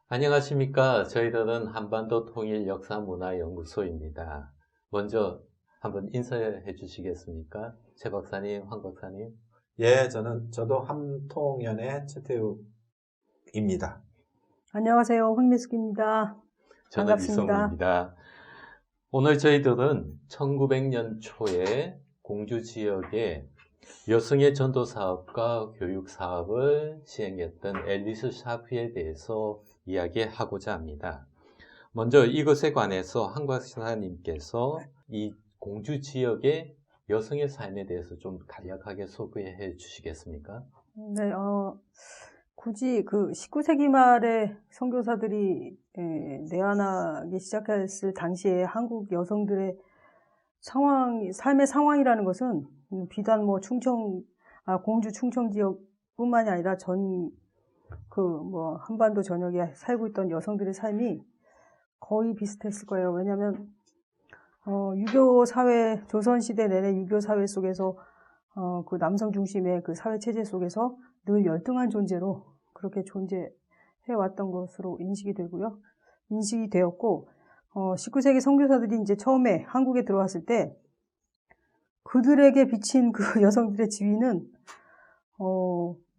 안녕하십니까. 저희들은 한반도 통일 역사문화연구소입니다. 먼저 한번 인사해 주시겠습니까? 최 박사님, 황 박사님. 예, 저도 함통연의 최태욱입니다. 안녕하세요. 황미숙입니다. 저는 반갑습니다. 이성우입니다. 오늘 저희들은 1900년 초에 공주 지역에 여성의 전도 사업과 교육 사업을 시행했던 앨리스 샤프에 대해서 이야기하고자 합니다. 먼저 이것에 관해서 황 박사님께서 이 공주 지역의 여성의 삶에 대해서 좀 간략하게 소개해 주시겠습니까? 네, 굳이 그 19세기 말에 선교사들이 내한하기 시작했을 당시에 한국 여성들의 삶의 상황이라는 것은 비단 뭐 공주 충청 지역뿐만이 아니라 한반도 전역에 살고 있던 여성들의 삶이 거의 비슷했을 거예요. 왜냐하면 유교 사회, 조선시대 내내 유교 사회 속에서 그 남성 중심의 그 사회 체제 속에서 늘 열등한 존재로 그렇게 존재해 왔던 것으로 인식이 되었고, 19세기 선교사들이 이제 처음에 한국에 들어왔을 때 그들에게 비친 그 여성들의 지위는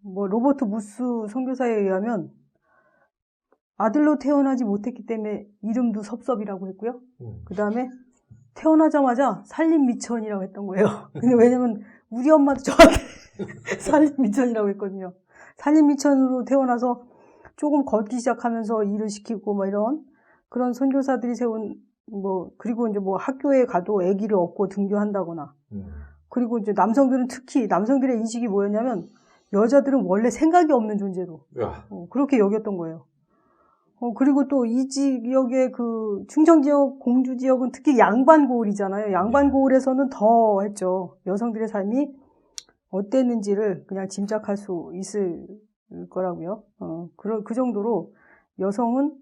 로버트 무스 선교사에 의하면 아들로 태어나지 못했기 때문에 이름도 섭섭이라고 했고요. 그 다음에 태어나자마자 살림미천이라고 했던 거예요. 근데 왜냐면 우리 엄마도 저한테 살림미천이라고 했거든요. 살림미천으로 태어나서 조금 걷기 시작하면서 일을 시키고 이런 그런 선교사들이 세운 그리고 이제 학교에 가도 아기를 업고 등교한다거나 그리고 이제 특히 남성들의 인식이 뭐였냐면 여자들은 원래 생각이 없는 존재로 그렇게 여겼던 거예요. 그리고 또 이 지역의 그 충청 지역, 공주 지역은 특히 양반고을이잖아요. 양반고을에서는 더 했죠. 여성들의 삶이 어땠는지를 그냥 짐작할 수 있을 거라고요. 그 정도로 여성은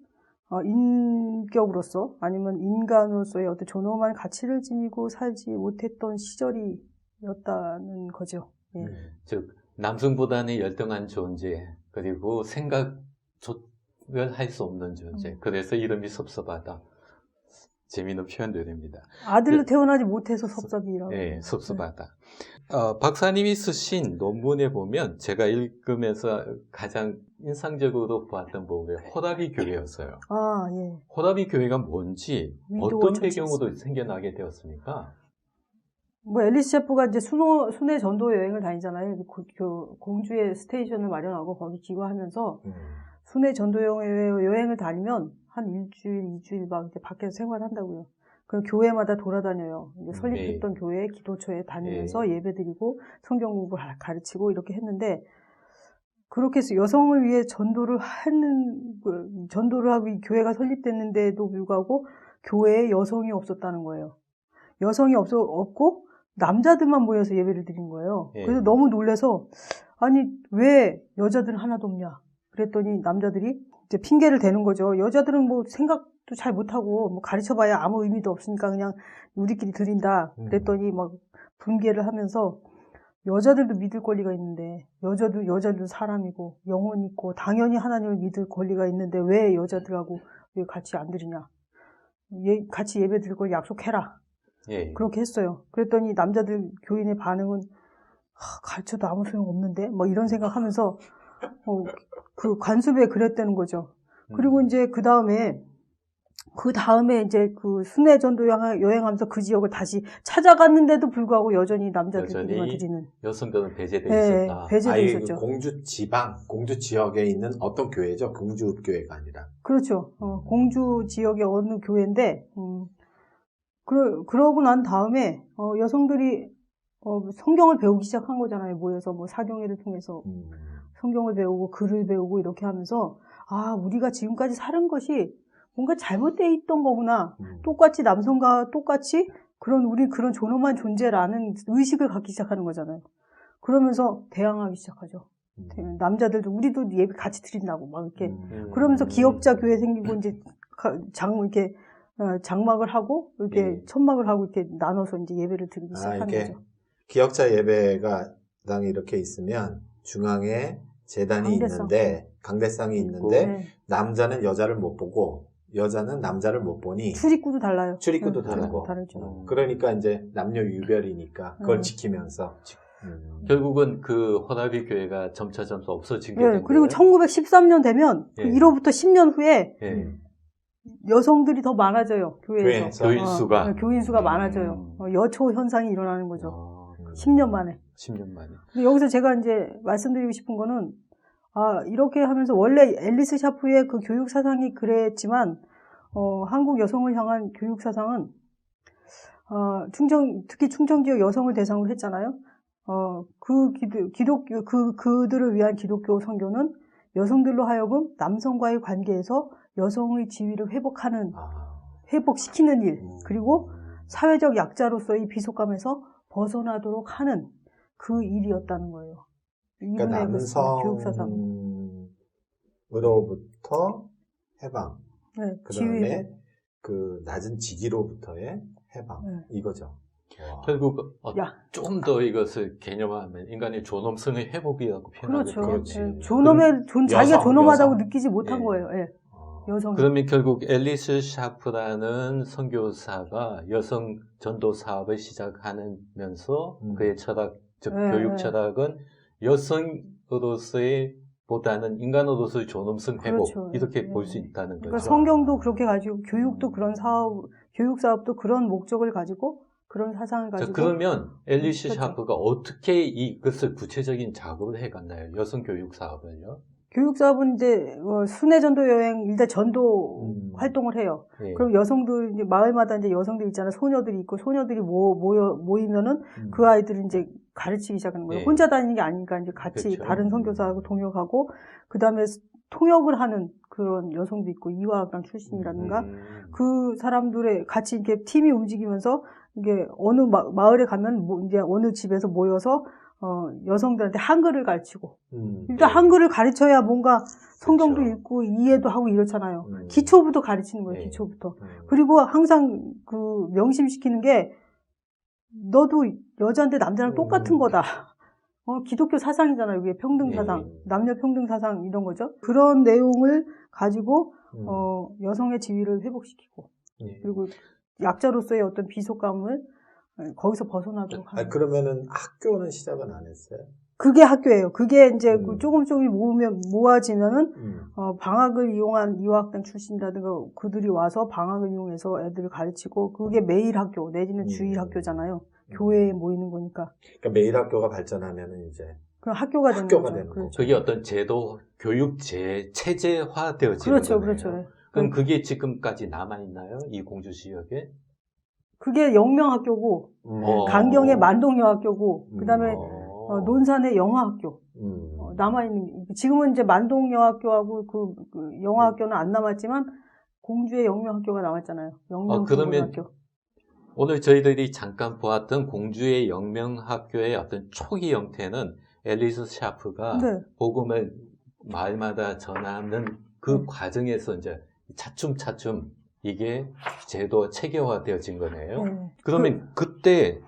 인격으로서 아니면 인간으로서의 어떤 존엄한 가치를 지니고 살지 못했던 시절이었다는 거죠. 예. 즉 남성보다는 열등한 존재, 그리고 생각을 할 수 없는 존재. 그래서 이름이 섭섭하다. 재미있는 표현들입니다. 아들로 태어나지 못해서 섭섭이라고. 네, 섭섭하다. 박사님이 쓰신 논문에 보면 제가 읽으면서 가장 인상적으로 보았던 부분이 호라비 교회였어요. 아, 예. 호라비 교회가 뭔지 어떤 배경으로 생겨나게 되었습니까? 앨리스 셰프가 이제 순회 전도 여행을 다니잖아요. 공주의 스테이션을 마련하고 거기 기거하면서 순회 전도 여행을 다니면 한 일주일, 2주일 막 이제 밖에서 생활한다고요. 그 교회마다 돌아다녀요. 이제 설립했던 교회, 기도처에 다니면서 예배드리고 성경 공부 가르치고 이렇게 했는데 그렇게 해서 여성을 위해 전도를 하고 교회가 설립됐는데도 불구하고 교회에 여성이 없었다는 거예요. 여성이 없고 남자들만 모여서 예배를 드린 거예요. 그래서 너무 놀라서 아니 왜 여자들은 하나도 없냐 그랬더니 남자들이 이제 핑계를 대는 거죠. 여자들은 생각도 잘 못하고 가르쳐봐야 아무 의미도 없으니까 그냥 우리끼리 드린다 그랬더니 분개를 하면서 여자들도 믿을 권리가 있는데 여자들도 사람이고 영혼이 있고 당연히 하나님을 믿을 권리가 있는데 왜 여자들하고 왜 같이 안 드리냐, 같이 예배 드릴 걸 약속해라. 그렇게 했어요. 그랬더니 남자들 교인의 반응은 가르쳐도 아무 소용 없는데 이런 생각하면서 그 관습에 그랬다는 거죠. 그리고 이제 그 다음에 이제 그 순회 전도 여행하면서 그 지역을 다시 찾아갔는데도 불구하고 여전히 남자들끼리만 드리는. 여성들은 배제돼 있었다. 배제돼 있었죠. 공주 지역에 있는 어떤 교회죠? 공주 교회가 아니라. 그렇죠. 공주 지역의 어느 교회인데, 그러고 난 다음에, 여성들이, 성경을 배우기 시작한 거잖아요. 모여서 사경회를 통해서 성경을 배우고 글을 배우고 이렇게 하면서, 우리가 지금까지 살은 것이 뭔가 잘못되어 있던 거구나. 똑같이 남성과 똑같이 우리 그런 존엄한 존재라는 의식을 갖기 시작하는 거잖아요. 그러면서 대항하기 시작하죠. 남자들도 우리도 예배 같이 드린다고 이렇게. 그러면서 기역자 교회 생기고 이제 이렇게 장막을 하고 이렇게 천막을 하고 이렇게 나눠서 이제 예배를 드리기 시작하는 거죠. 기역자 예배가 당이 이렇게 있으면 중앙에 재단이 강대상. 있는데 강대상이 있는데 네. 남자는 여자를 못 보고 여자는 남자를 못 보니 출입구도 달라요. 출입구도 네, 다르고 다르죠. 그러니까 이제 남녀 유별이니까 그걸 네. 지키면서 결국은 그 호라비 교회가 점차 없어진 게 네, 된 그리고 거예요. 1913년 되면 예. 그 1호부터 10년 후에 예. 여성들이 더 많아져요. 교회에서. 교회에서? 교인 수가? 네, 교인 수가 많아져요. 여초 현상이 일어나는 거죠. 아, 10년 만에. 10년 만에. 근데 여기서 제가 이제 말씀드리고 싶은 거는, 이렇게 하면서 원래 앨리스 샤프의 그 교육 사상이 그랬지만, 한국 여성을 향한 교육 사상은, 특히 충청 지역 여성을 대상으로 했잖아요. 그들을 위한 기독교 선교는 여성들로 하여금 남성과의 관계에서 여성의 지위를 회복시키는 일, 그리고 사회적 약자로서의 비속감에서 벗어나도록 하는 그 일이었다는 거예요. 그러니까 남성으로부터 해방, 네, 그 지위 다음에 회복. 그 낮은 직위로부터의 해방, 네. 이거죠. 와. 결국 좀 더 이것을 개념화하면 인간의 존엄성의 회복이라고 표현하는 그렇죠. 그렇지. 네, 자기가 여성, 존엄하다고 여성. 느끼지 못한 예. 거예요. 예, 여성. 그러면 결국 앨리스 샤프라는 선교사가 여성 전도 사업을 시작하면서 그의 철학, 즉 네, 교육 네. 철학은 여성으로서의 보다는 인간으로서의 존엄성 회복 그렇죠. 이렇게 네. 볼 수 있다는 거죠. 그러니까 성경도 그렇게 가지고 교육도 그런 교육 사업도 그런 목적을 가지고 그런 사상을 자, 가지고. 그러면 앨리스 그렇죠. 샤프가 어떻게 이것을 구체적인 작업을 해갔나요? 여성 교육 사업을요? 교육 사업은 이제 순회 전도 여행 일단 전도 활동을 해요. 예. 그럼 여성들 이제 마을마다 이제 여성들 있잖아요. 소녀들이 있고 소녀들이 모이면은 그 아이들을 이제 가르치기 시작하는 거예요. 예. 혼자 다니는 게 아니니까 이제 같이 그렇죠. 다른 선교사하고 동역하고 그다음에 통역을 하는 그런 여성도 있고 이화학당 출신이라든가 그 사람들의 같이 이렇게 팀이 움직이면서 이게 어느 마을에 가면 이제 어느 집에서 모여서 여성들한테 한글을 가르치고 일단 한글을 가르쳐야 뭔가 성경도 그렇죠. 읽고 이해도 하고 이렇잖아요. 기초부터 가르치는 거예요. 네. 기초부터. 그리고 항상 그 명심시키는 게 너도 여자인데 남자랑 똑같은 거다. 기독교 사상이잖아요. 이게 평등 사상, 남녀 평등 사상 이런 거죠. 그런 내용을 가지고 여성의 지위를 회복시키고 그리고 약자로서의 어떤 비속감을 거기서 벗어나도록 하는. 그러면은 학교는 시작은 안 했어요? 그게 학교예요. 그게 이제 조금 모아지면은 방학을 이용한 이화학당 출신이라든가 그들이 와서 방학을 이용해서 애들을 가르치고 그게 매일 학교 내지는 주일 학교잖아요. 교회에 모이는 거니까. 그러니까 매일 학교가 발전하면은 이제 그럼 학교가 되는 학교가 거죠. 되는 그렇죠. 그게 어떤 제도, 교육 체제화되어지는 그렇죠, 거네요. 그렇죠. 그럼 그게 지금까지 남아있나요? 이 공주 지역에? 그게 영명학교고 강경의 만동여학교고 그다음에 논산의 영화학교 남아있는 지금은 이제 만동여학교하고 그 영화학교는 안 남았지만 공주의 영명학교가 남았잖아요. 영명고등학교. 오늘 저희들이 잠깐 보았던 공주의 영명학교의 어떤 초기 형태는 앨리스 샤프가 복음을 마을마다 전하는 그 과정에서 이제 차츰 이게 제도 체계화되어진 거네요. 그러면 그때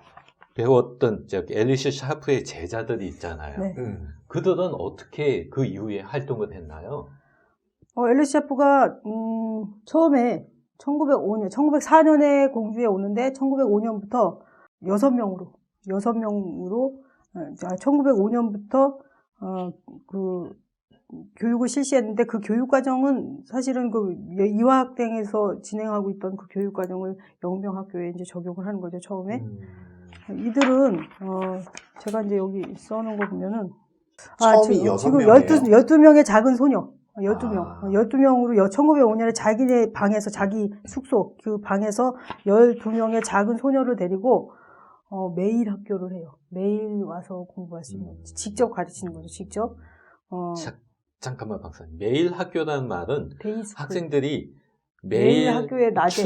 배웠던 앨리스 샤프의 제자들이 있잖아요. 그들은 어떻게 그 이후에 활동을 했나요? 앨리스 샤프가 처음에 1904년에 공주에 오는데 1905년부터 1905년부터 그 교육을 실시했는데 그 교육 과정은 사실은 그 이화학당에서 진행하고 있던 그 교육 과정을 영명학교에 이제 적용을 하는 거죠, 처음에. 이들은 제가 이제 여기 써놓은 거 보면은 지금 12명의 작은 소녀 12명으로 1905년에 자기네 방에서 자기 숙소 그 방에서 12명의 작은 소녀를 데리고 매일 학교를 해요. 매일 와서 공부할 수 있는 직접 가르치는 거죠. 직접. 잠깐만 박사님. 매일 학교라는 말은 데이스쿨. 학생들이 매일 학교에 낮에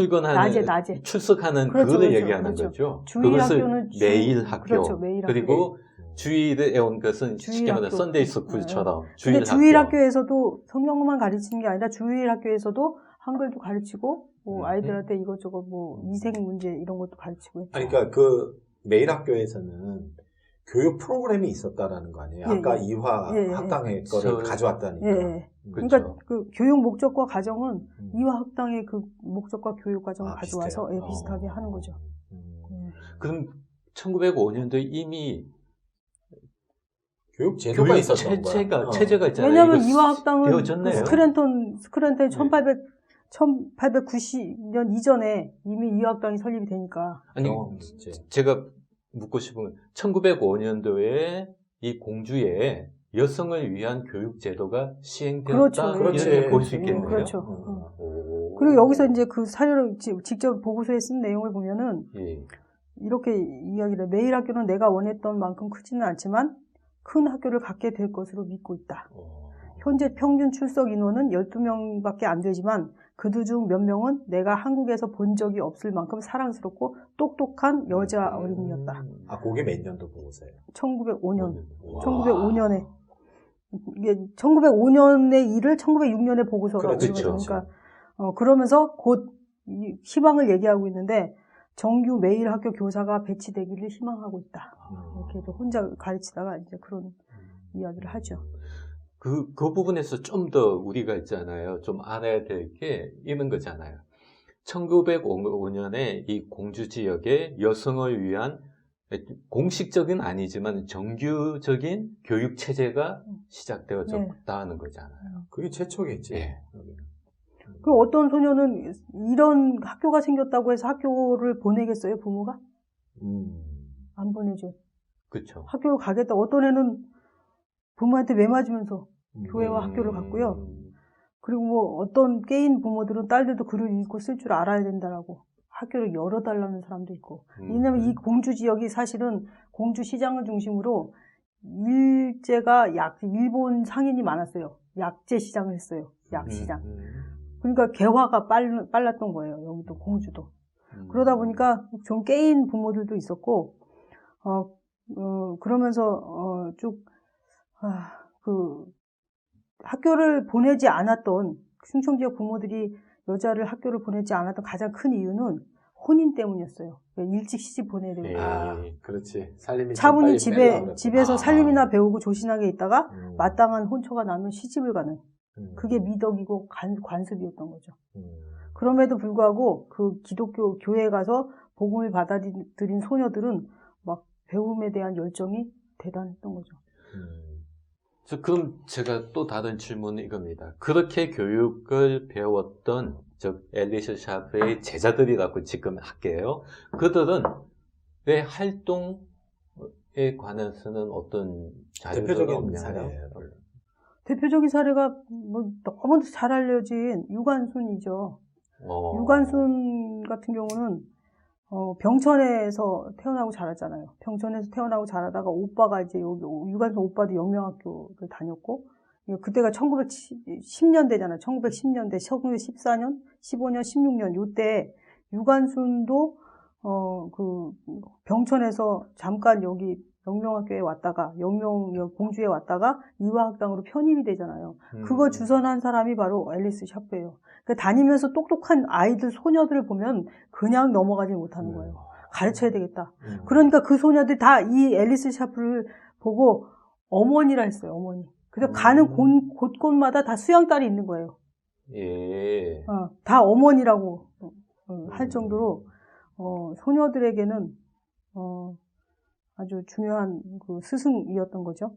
출석하는 그거를 얘기하는 거죠. 주일 그것을 학교는 매일 학교. 그렇죠, 매일 학교. 그리고 주일에 온 것은 쉽게 말하면 썬데이 스쿨처럼 근데 주일 학교에서도 성경만 가르치는 게 아니라 주일 학교에서도 한글도 가르치고 아이들한테 이것저것 위생 문제 이런 것도 가르치고 했죠. 그러니까 그 매일 학교에서는 교육 프로그램이 있었다라는 거 아니에요? 예, 아까 예. 이화 예, 예. 학당의 거를 가져왔다니까. 예, 예. 그렇죠. 그러니까 그 교육 목적과 과정은 음. 이화 학당의 그 목적과 교육 과정을 가져와서 비슷해요? 예, 비슷하게 하는 거죠. 음. 그럼 1905년도에 이미 교육 제도가 교육 있었던 거야. 체제가 있잖아요. 왜냐하면 이거 이화 학당은 그 되어졌네요. 스크랜턴 네. 1890년 이전에 이미 이화 학당이 설립이 되니까. 아니, 제가 묻고 싶은 건 1905년도에 이 공주에 여성을 위한 교육 제도가 시행되었다. 그렇죠. 이렇게 볼 수 있겠네요. 그렇죠. 오. 그리고 여기서 이제 그 사료를 직접 보고서에 쓴 내용을 보면은 예. 이렇게 이야기를 해요. 매일 학교는 내가 원했던 만큼 크지는 않지만 큰 학교를 갖게 될 것으로 믿고 있다. 현재 평균 출석 인원은 12명밖에 안 되지만 그들 중 몇 명은 내가 한국에서 본 적이 없을 만큼 사랑스럽고 똑똑한 여자 어린이였다. 아, 그게 몇 년도 보고서예요? 1905년. 와. 1905년에. 이게 1905년의 일을 1906년에 보고서라고 그렇죠. 그러죠. 그러니까 그러면서 곧 희망을 얘기하고 있는데 정규 매일 학교 교사가 배치되기를 희망하고 있다. 이렇게 혼자 가르치다가 이제 그런 이야기를 하죠. 그 부분에서 좀 더 우리가 있잖아요. 좀 알아야 될 게 이런 거잖아요. 1905년에 이 공주 지역에 여성을 위한 공식적인 아니지만 정규적인 교육 체제가 시작되어졌다는 거잖아요. 그게 최초겠지. 예. 그 어떤 소녀는 이런 학교가 생겼다고 해서 학교를 보내겠어요, 부모가? 안 보내죠. 그렇죠. 학교를 가겠다. 어떤 애는 부모한테 매맞으면서 교회와 학교를 갔고요. 그리고 뭐 어떤 깨인 부모들은 딸들도 글을 읽고 쓸 줄 알아야 된다라고 학교를 열어달라는 사람도 있고. 왜냐면 이 공주 지역이 사실은 공주 시장을 중심으로 일제가 일본 상인이 많았어요. 약재 시장을 했어요. 약시장. 그러니까 개화가 빨랐던 거예요. 여기도 공주도. 그러다 보니까 좀 깨인 부모들도 있었고, 그러면서 학교를 보내지 않았던 충청 지역 부모들이 여자를 학교를 보내지 않았던 가장 큰 이유는 혼인 때문이었어요. 일찍 시집 보내야 되고. 그렇지. 살림이 차분히 좀 빨리 빼려고 집에서 그랬구나. 살림이나 배우고 조신하게 있다가 마땅한 혼처가 나면 시집을 가는. 그게 미덕이고 관습이었던 거죠. 그럼에도 불구하고 그 기독교 교회에 가서 복음을 받아들인 소녀들은 막 배움에 대한 열정이 대단했던 거죠. 그럼 제가 또 다른 질문은 이겁니다. 그렇게 교육을 배웠던 즉 앨리스 샤프의 제자들이라고 지금 할게요. 그들은 내 활동에 관해서는 어떤 자료가 대표적인 없나요? 사례예요. 대표적인 사례가 뭐 너무 잘 알려진 유관순이죠. 유관순 같은 경우는 병천에서 태어나고 자랐잖아요. 병천에서 태어나고 자라다가 오빠가 이제 여기 유관순 오빠도 영명학교를 다녔고 그때가 1910년대잖아요. 1910년대, 1914년, 15년, 16년 요때 유관순도 그 병천에서 잠깐 여기 영명학교에 왔다가 공주에 왔다가 이화학당으로 편입이 되잖아요. 그거 주선한 사람이 바로 앨리스 샤프예요. 그러니까 다니면서 똑똑한 아이들, 소녀들을 보면 그냥 넘어가지 못하는 거예요. 가르쳐야 되겠다. 그러니까 그 소녀들이 다 이 앨리스 샤프를 보고 어머니라 했어요. 어머니. 그래서 가는 곳곳마다 다 수양딸이 있는 거예요. 예. 다 어머니라고 할 정도로 소녀들에게는 아주 중요한 그 스승이었던 거죠.